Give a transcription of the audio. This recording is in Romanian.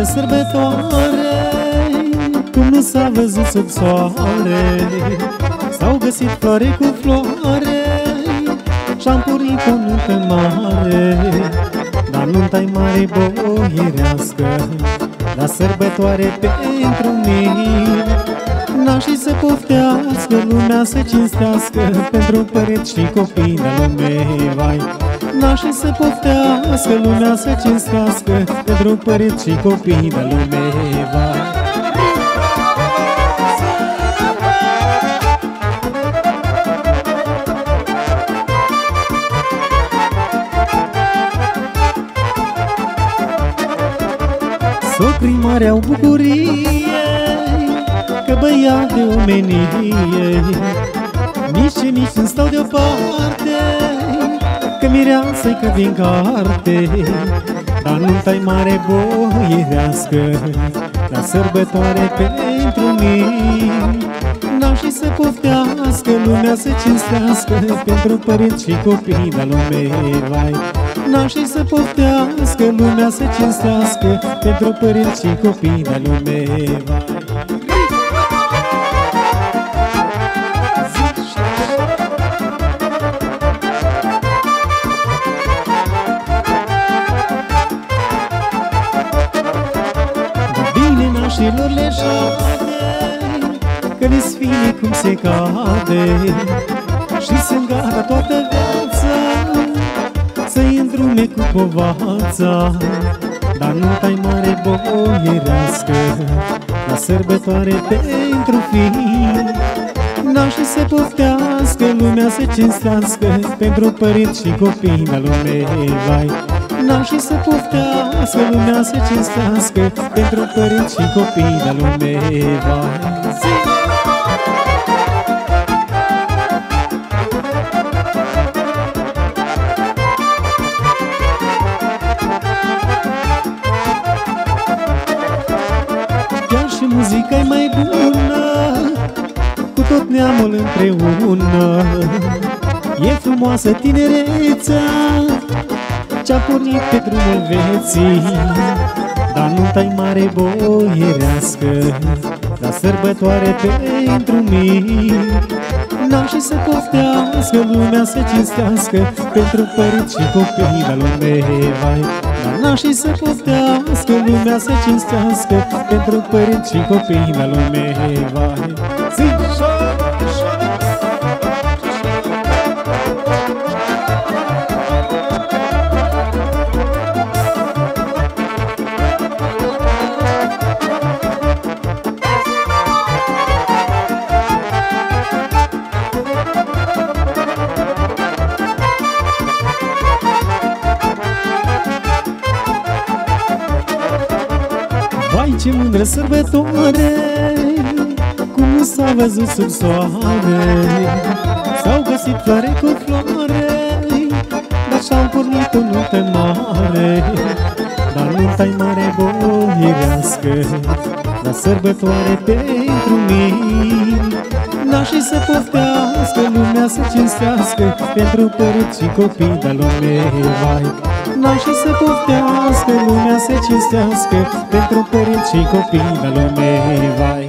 sărbătoare, cum nu s-a văzut sub soare. S-au găsit floare cu floare și-am pornit o nuntă mare. Dar nunta-i mare boierească, la sărbătoare pentru mine. Nașii să poftească, lumea să cinstească, pentru părinți și copii de lume, vai. Nașii să poftească, lumea să cinstească, pentru părinți și copii de lume, vai. Socrii mari au bucurie că băiat de omenie. Nici ce nici nu stau deoparte, că mireasă-i că din carte. Dar nunta-i mare boierească, la sărbătoare pentru mine. Nașii să poftească, lumea să cinstească, pentru părinți și copii de lume, vai. Nașii să poftească, lumea să cinstească, pentru părinți și copii de lume, vai. Bine nașilor le jade, că le-s fine cum se cade, și să-mi gata toată viața să-i îndrume cu povața. Dar nunta-i mare boierească, la sărbătoare pentru fii. Nașii să poftească, lumea să cinstească, pentru părinți și copii de lume, vai. Nașii să poftească, lumea să cinstească, pentru părinți și copii de lume, vai. Muzica-i mai bună, cu tot neamul împreună. E frumoasă tinerețea ce-a pornit pe drumul vieții. Dar nunta-i mare boierească, la sărbătoare pentru mine. Nașii să poftească, lumea să cinstească, pentru părinți și copii de lume, vai. Nașii să poftească, lumea să cinstească, pentru părinți și copii de lume, vai. Vai, ce mândră sărbătoare, cum nu s-a văzut sub soare. S-au găsit floare cu floare, dar și-au pornit o nuntă mare. Dar nunta-i mare boierească, la sărbătoare pentru mine. Nașii să poftească, lumea să cinstească, pentru părinți și copii de lume, vai. Nașii să poftească, lumea să cinstească, pentru părinți și copii de lume, vai.